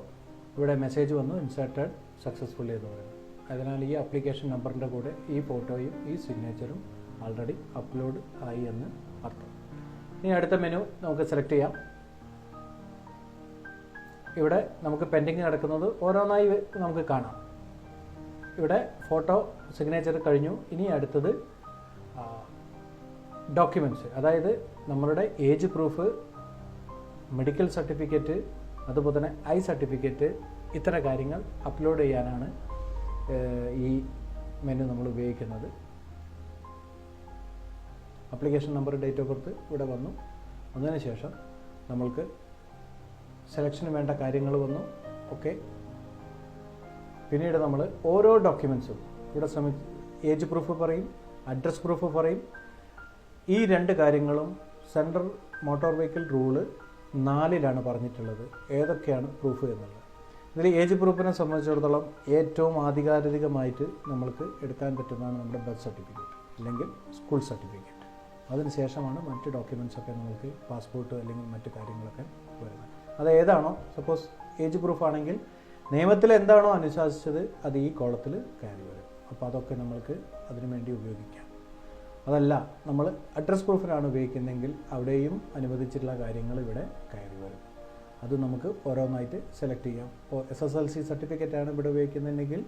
ഇവിടെ മെസ്സേജ് വന്നു, ഇൻസേർട്ടഡ് സക്സസ്ഫുള്ളി എന്ന് പറയുന്നത്. അതിനാൽ ഈ ആപ്ലിക്കേഷൻ നമ്പറിൻ്റെ കൂടെ ഈ ഫോട്ടോയും ഈ സിഗ്നേച്ചറും ആൾറെഡി അപ്ലോഡ് ആയി എന്ന് അർത്ഥം. ഇനി അടുത്ത മെനു നമുക്ക് സെലക്ട് ചെയ്യാം. ഇവിടെ നമുക്ക് പെൻഡിങ് കിടക്കുന്നത് ഓരോന്നായി നമുക്ക് കാണാം. ഇവിടെ ഫോട്ടോ സിഗ്നേച്ചർ കഴിഞ്ഞു. ഇനി അടുത്തത് ഡോക്യുമെൻറ്റ്സ്, അതായത് നമ്മളുടെ ഏജ് പ്രൂഫ്, മെഡിക്കൽ സർട്ടിഫിക്കറ്റ്, അതുപോലെ തന്നെ ഐ സർട്ടിഫിക്കറ്റ്, ഇത്തരം കാര്യങ്ങൾ അപ്ലോഡ് ചെയ്യാനാണ് ഈ മെനു നമ്മൾ ഉപയോഗിക്കുന്നത്. Application number, date of birth ഇവിടെ വന്നു. അതിന് ശേഷം നമ്മൾക്ക് സെലക്ഷന് വേണ്ട കാര്യങ്ങൾ വന്നു. ഓക്കെ. പിന്നീട് നമ്മൾ ഓരോ ഡോക്യുമെൻറ്റ്സും ഇവിടെ ഏജ് പ്രൂഫ് പറയും, അഡ്രസ് പ്രൂഫ് പറയും. ഈ രണ്ട് കാര്യങ്ങളും സെൻട്രൽ മോട്ടോർ വെഹിക്കിൾ റൂള് 4-ലാണ് പറഞ്ഞിട്ടുള്ളത് ഏതൊക്കെയാണ് പ്രൂഫ് എന്നുള്ളത്. ഇതിൽ ഏജ് പ്രൂഫിനെ സംബന്ധിച്ചിടത്തോളം ഏറ്റവും ആധികാരികമായിട്ട് നമ്മൾക്ക് എടുക്കാൻ പറ്റുന്നതാണ് നമ്മുടെ ബർത്ത് സർട്ടിഫിക്കറ്റ് അല്ലെങ്കിൽ സ്കൂൾ സർട്ടിഫിക്കറ്റ്. അതിനുശേഷമാണ് മറ്റ് ഡോക്യുമെൻറ്റ്സൊക്കെ നമുക്ക് പാസ്പോർട്ട് അല്ലെങ്കിൽ മറ്റു കാര്യങ്ങളൊക്കെ വരുന്നത്. അത് ഏതാണോ, സപ്പോസ് ഏജ് പ്രൂഫ് ആണെങ്കിൽ നിയമത്തിൽ എന്താണോ അനുശാസിച്ചത് അത് ഈ കോളത്തിൽ കയറി വരും. അപ്പോൾ അതൊക്കെ നമ്മൾക്ക് അതിനു വേണ്ടി ഉപയോഗിക്കാം. അതല്ല നമ്മൾ അഡ്രസ് പ്രൂഫിനാണ് ഉപയോഗിക്കുന്നതെങ്കിൽ അവിടെയും അനുവദിച്ചിട്ടുള്ള കാര്യങ്ങൾ ഇവിടെ കയറി വരും. അത് നമുക്ക് ഓരോന്നായിട്ട് സെലക്ട് ചെയ്യാം. ഇപ്പോൾ SSLC സർട്ടിഫിക്കറ്റാണ് ഇവിടെ ഉപയോഗിക്കുന്നതെങ്കിൽ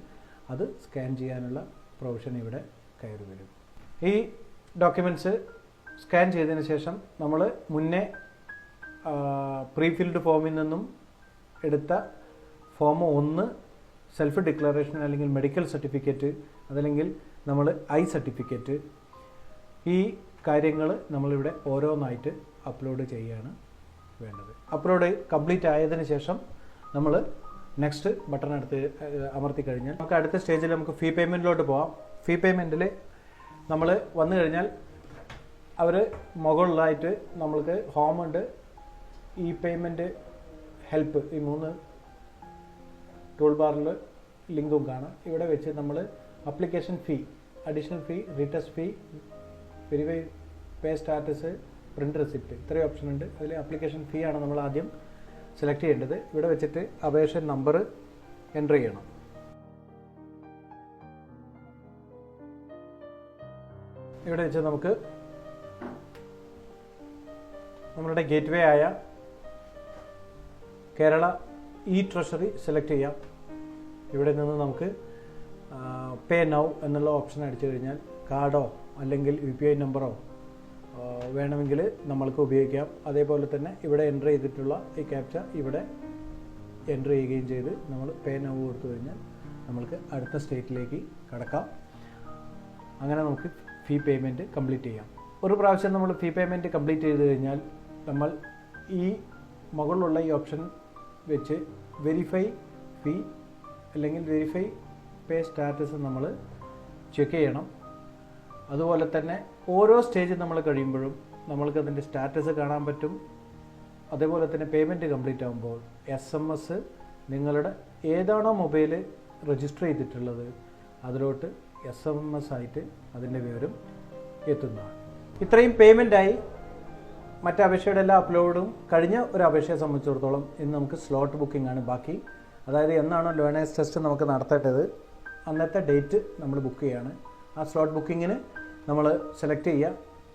അത് സ്കാൻ ചെയ്യാനുള്ള പ്രൊവിഷൻ ഇവിടെ കയറി വരും. ഈ ഡോക്യുമെൻറ്റ്സ് സ്കാൻ ചെയ്തതിന് ശേഷം നമ്മൾ മുന്നേ പ്രീ ഫിൽഡ് ഫോമിൽ നിന്നും എടുത്ത ഫോം 1 സെൽഫ് ഡിക്ലറേഷൻ അല്ലെങ്കിൽ മെഡിക്കൽ സർട്ടിഫിക്കറ്റ്, അതല്ലെങ്കിൽ നമ്മൾ സർട്ടിഫിക്കറ്റ്, ഈ കാര്യങ്ങൾ നമ്മളിവിടെ ഓരോന്നായിട്ട് അപ്ലോഡ് ചെയ്യുകയാണ് വേണ്ടത്. അപ്ലോഡ് കംപ്ലീറ്റ് ആയതിനു ശേഷം നമ്മൾ നെക്സ്റ്റ് ബട്ടൺ അമർത്തി കഴിഞ്ഞാൽ നമുക്ക് അടുത്ത സ്റ്റേജിൽ നമുക്ക് ഫീ പേയ്മെൻറ്റിലോട്ട് പോകാം. ഫീ പേയ്മെൻറ്റിൽ നമ്മൾ വന്നു കഴിഞ്ഞാൽ അവർ മുകളിലായിട്ട് നമ്മൾക്ക് ഹോം ഉണ്ട്, ഇ പേയ്മെൻറ്റ്, ഹെൽപ്പ്, ഈ 3 ടൂൾ ബാറിൽ ലിങ്കും കാണാം. ഇവിടെ വെച്ച് നമ്മൾ അപ്ലിക്കേഷൻ ഫീ, അഡീഷണൽ ഫീ, റീടെസ്റ്റ് ഫീ, വെരിഫൈ പേ സ്റ്റാറ്റസ്, പ്രിൻ്റ് റെസിപ്റ്റ്, ഇത്രയും ഓപ്ഷൻ ഉണ്ട്. അതിൽ അപ്ലിക്കേഷൻ ഫീ ആണ് നമ്മൾ ആദ്യം സെലക്ട് ചെയ്യേണ്ടത്. ഇവിടെ വെച്ചിട്ട് അപേക്ഷ നമ്പർ എൻ്റർ ചെയ്യണം. ഇവിടെ വെച്ച് നമുക്ക് നമ്മളുടെ ഗേറ്റ്വേ ആയ കേരള ട്രഷറി സെലക്ട് ചെയ്യാം. ഇവിടെ നിന്ന് നമുക്ക് പേ നൗ എന്നുള്ള ഓപ്ഷൻ അടിച്ചു കഴിഞ്ഞാൽ കാർഡോ അല്ലെങ്കിൽ UPI നമ്പറോ വേണമെങ്കിൽ നമ്മൾക്ക് ഉപയോഗിക്കാം. അതേപോലെ തന്നെ ഇവിടെ എൻ്റർ ചെയ്തിട്ടുള്ള ഈ ക്യാപ്ച ഇവിടെ എൻ്റർ ചെയ്യുകയും ചെയ്ത് നമ്മൾ പേ നൗ കൊടുത്തു കഴിഞ്ഞാൽ നമ്മൾക്ക് അടുത്ത സ്റ്റേറ്റിലേക്ക് കടക്കാം. അങ്ങനെ നമുക്ക് ഫീ പേയ്മെൻറ്റ് കംപ്ലീറ്റ് ചെയ്യാം. ഒരു പ്രാവശ്യം നമ്മൾ ഫീ പേയ്മെൻറ്റ് കംപ്ലീറ്റ് ചെയ്ത് കഴിഞ്ഞാൽ നമ്മൾ ഈ മുകളിലുള്ള ഈ ഓപ്ഷൻ വെച്ച് വെരിഫൈ ഫീ അല്ലെങ്കിൽ വെരിഫൈ പേ സ്റ്റാറ്റസ് നമ്മൾ ചെക്ക് ചെയ്യണം. അതുപോലെ തന്നെ ഓരോ സ്റ്റേജ് നമ്മൾ കഴിയുമ്പോഴും നമ്മൾക്ക് അതിൻ്റെ സ്റ്റാറ്റസ് കാണാൻ പറ്റും. അതേപോലെ തന്നെ പേയ്മെൻറ്റ് കംപ്ലീറ്റ് ആകുമ്പോൾ SMS നിങ്ങളുടെ ഏതാണോ മൊബൈൽ രജിസ്റ്റർ ചെയ്തിട്ടുള്ളത് അതിലോട്ട് SMS ആയിട്ട് അതിൻ്റെ വിവരം എത്തുന്നതാണ്. ഇത്രയും പേയ്മെൻറ്റായി മറ്റ് അപേക്ഷയുടെ എല്ലാ അപ്ലോഡും കഴിഞ്ഞ ഒരു അപേക്ഷയെ സംബന്ധിച്ചിടത്തോളം ഇന്ന് നമുക്ക് സ്ലോട്ട് ബുക്കിംഗ് ആണ് ബാക്കി. അതായത് എന്നാണോ ലേണേഴ്സ് ടെസ്റ്റ് നമുക്ക് നടത്തേണ്ടത് അന്നത്തെ ഡേറ്റ് നമ്മൾ ബുക്ക് ചെയ്യുകയാണ്. ആ സ്ലോട്ട് ബുക്കിങ്ങിന് നമ്മൾ സെലക്ട് ചെയ്യുക.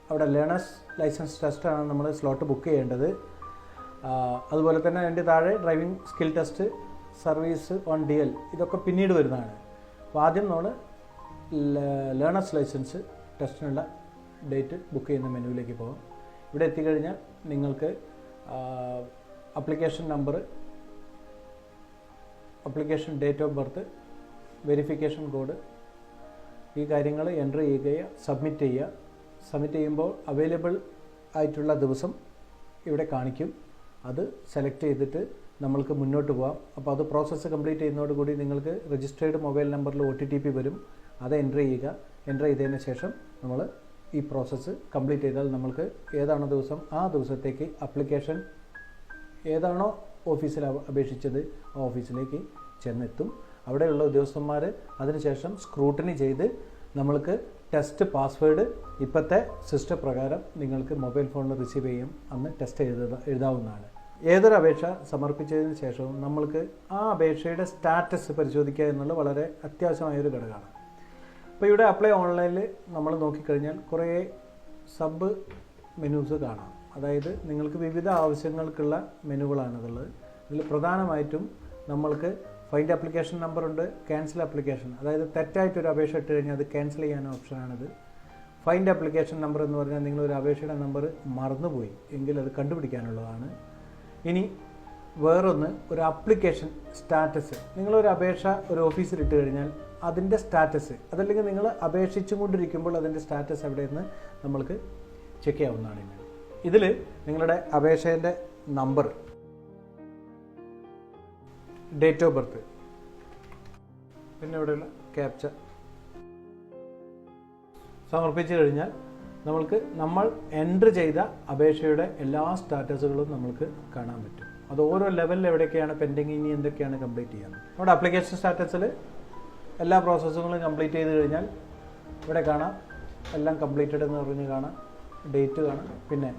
അവിടെ ലേണേഴ്സ് ലൈസൻസ് ടെസ്റ്റാണ് നമ്മൾ സ്ലോട്ട് ബുക്ക് ചെയ്യേണ്ടത്. അതുപോലെ തന്നെ അതിൻ്റെ താഴെ driving skill test, service on DL, ഇതൊക്കെ പിന്നീട് വരുന്നതാണ്. അപ്പോൾ ആദ്യം നമ്മൾ ലേണേഴ്സ് ലൈസൻസ് ടെസ്റ്റിനുള്ള ഡേറ്റ് ബുക്ക് ചെയ്യുന്ന മെനുവിലേക്ക് പോകാം. ഇവിടെ എത്തിക്കഴിഞ്ഞാൽ നിങ്ങൾക്ക് application number, application date of birth, verification code, ഈ കാര്യങ്ങൾ എൻ്റർ ചെയ്യുക, സബ്മിറ്റ് ചെയ്യുക. സബ്മിറ്റ് ചെയ്യുമ്പോൾ അവൈലബിൾ ആയിട്ടുള്ള ദിവസം ഇവിടെ കാണിക്കും. അത് സെലക്ട് ചെയ്തിട്ട് നമ്മൾക്ക് മുന്നോട്ട് പോകാം. അപ്പോൾ അത് പ്രോസസ്സ് കംപ്ലീറ്റ് ചെയ്യുന്നതോടുകൂടി നിങ്ങൾക്ക് രജിസ്റ്റേർഡ് മൊബൈൽ നമ്പറിൽ OTP വരും. അത് എൻ്റർ ചെയ്യുക. എൻ്റർ ചെയ്തതിന് ശേഷം നമ്മൾ ഈ പ്രോസസ്സ് കംപ്ലീറ്റ് ചെയ്താൽ നമ്മൾക്ക് ഏതാണോ ദിവസം ആ ദിവസത്തേക്ക് അപ്ലിക്കേഷൻ ഏതാണോ ഓഫീസിൽ അപേക്ഷിച്ചത് ആ ഓഫീസിലേക്ക് ചെന്നെത്തും. അവിടെയുള്ള ഉദ്യോഗസ്ഥന്മാർ അതിനുശേഷം സ്ക്രൂട്ടനി ചെയ്ത് നമ്മൾക്ക് ടെസ്റ്റ് പാസ്വേഡ് ഇപ്പോഴത്തെ സിസ്റ്റം പ്രകാരം നിങ്ങൾക്ക് മൊബൈൽ ഫോണിൽ റിസീവ് ചെയ്യും. അന്ന് ടെസ്റ്റ് എഴുതാവുന്നതാണ്. ഏതൊരു അപേക്ഷ സമർപ്പിച്ചതിന് ശേഷവും നമ്മൾക്ക് ആ അപേക്ഷയുടെ സ്റ്റാറ്റസ് പരിശോധിക്കുക എന്നുള്ളത് വളരെ അത്യാവശ്യമായൊരു ഘടകമാണ്. അപ്പോൾ ഇവിടെ അപ്ലൈ ഓൺലൈനിൽ നമ്മൾ നോക്കിക്കഴിഞ്ഞാൽ കുറേ സബ് മെനൂസ് കാണാം. അതായത് നിങ്ങൾക്ക് വിവിധ ആവശ്യങ്ങൾക്കുള്ള മെനുകളാണിതുള്ളത്. ഇതിൽ പ്രധാനമായിട്ടും നമ്മൾക്ക് ഫൈൻഡ് അപ്ലിക്കേഷൻ നമ്പർ ഉണ്ട്, ക്യാൻസൽ അപ്ലിക്കേഷൻ, അതായത് തെറ്റായിട്ടൊരു അപേക്ഷ ഇട്ട് കഴിഞ്ഞാൽ അത് ക്യാൻസൽ ചെയ്യാൻ ഓപ്ഷനാണിത്. ഫൈൻഡ് അപ്ലിക്കേഷൻ നമ്പർ എന്ന് പറഞ്ഞാൽ നിങ്ങളൊരു അപേക്ഷയുടെ നമ്പർ മറന്നുപോയി എങ്കിൽ അത് കണ്ടുപിടിക്കാനുള്ളതാണ്. ഇനി വേറൊന്ന് ഒരു അപ്ലിക്കേഷൻ സ്റ്റാറ്റസ്. നിങ്ങളൊരു അപേക്ഷ ഒരു ഓഫീസിൽ ഇട്ട് കഴിഞ്ഞാൽ അതിൻ്റെ സ്റ്റാറ്റസ്, അതല്ലെങ്കിൽ നിങ്ങൾ അപേക്ഷിച്ചും കൊണ്ടിരിക്കുമ്പോൾ അതിൻ്റെ സ്റ്റാറ്റസ് എവിടെയെന്ന് നമ്മൾക്ക് ചെക്ക് ചെയ്യാവുന്നതാണ്. ഇതിൽ നിങ്ങളുടെ അപേക്ഷേൻ്റെ നമ്പർ, ഡേറ്റ് ഓഫ് ബർത്ത്, പിന്നെ ഇവിടെയുള്ള ക്യാപ്ച സമർപ്പിച്ചു കഴിഞ്ഞാൽ നമ്മൾ എൻ്റർ ചെയ്ത അപേക്ഷയുടെ എല്ലാ സ്റ്റാറ്റസുകളും നമ്മൾക്ക് കാണാൻ പറ്റും. അത് ഓരോ ലെവലിൽ എവിടെയൊക്കെയാണ് പെൻഡിങ്, ഇനി എന്തൊക്കെയാണ് കംപ്ലീറ്റ് ചെയ്യാൻ. നമ്മുടെ ആപ്ലിക്കേഷൻ സ്റ്റാറ്റസിൽ എല്ലാ പ്രോസസ്സുകളും കംപ്ലീറ്റ് ചെയ്ത് കഴിഞ്ഞാൽ ഇവിടെ കാണാം എല്ലാം കംപ്ലീറ്റഡ് എന്ന് പറഞ്ഞ് കാണാം, ഡേറ്റ് കാണാം. പിന്നെ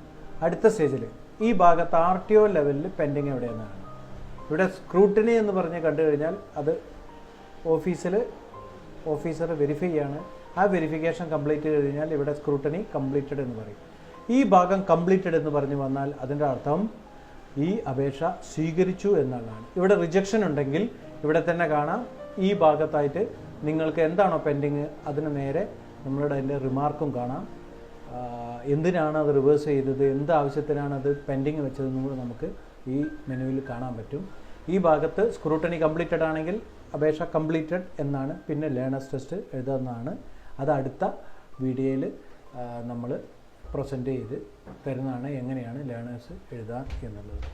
അടുത്ത സ്റ്റേജിൽ ഈ ഭാഗത്ത് RTO ലെവലിൽ പെൻഡിങ് എവിടെയെന്നാണ്. ഇവിടെ സ്ക്രൂട്ടിനി എന്ന് പറഞ്ഞ് കണ്ടു കഴിഞ്ഞാൽ അത് ഓഫീസർ വെരിഫൈ ചെയ്യാണ്. ആ വെരിഫിക്കേഷൻ കംപ്ലീറ്റ് ചെയ്ത് കഴിഞ്ഞാൽ ഇവിടെ സ്ക്രൂട്ടിനി കംപ്ലീറ്റഡ് എന്ന് പറയും. ഈ ഭാഗം കംപ്ലീറ്റഡ് എന്ന് പറഞ്ഞു വന്നാൽ അതിൻ്റെ അർത്ഥം ഈ അപേക്ഷ സ്വീകരിച്ചു എന്നുള്ളതാണ്. ഇവിടെ റിജക്ഷൻ ഉണ്ടെങ്കിൽ ഇവിടെ തന്നെ കാണാം ഈ ഭാഗത്തായിട്ട് നിങ്ങൾക്ക് എന്താണോ പെൻഡിങ് അതിന് നേരെ നമ്മളുടെ അതിൻ്റെ റിമാർക്കും കാണാം. എന്തിനാണ് അത് റിവേഴ്സ് ചെയ്തത്, എന്ത് ആവശ്യത്തിനാണ് അത് പെൻഡിങ് വെച്ചതെന്നും കൂടെ നമുക്ക് ഈ മെനുവിൽ കാണാൻ പറ്റും. ഈ ഭാഗത്ത് സ്ക്രൂട്ടണി കംപ്ലീറ്റഡ് ആണെങ്കിൽ അപേക്ഷ കംപ്ലീറ്റഡ് എന്നാണ്, പിന്നെ ലേണേഴ്സ് ടെസ്റ്റ് എഴുതുന്നതാണ്. അത് അടുത്ത വീഡിയോയിൽ നമ്മൾ പ്രസൻറ്റ് ചെയ്ത് തരുന്നതാണ് എങ്ങനെയാണ് ലേണേഴ്സ് എഴുതാൻ എന്നുള്ളത്.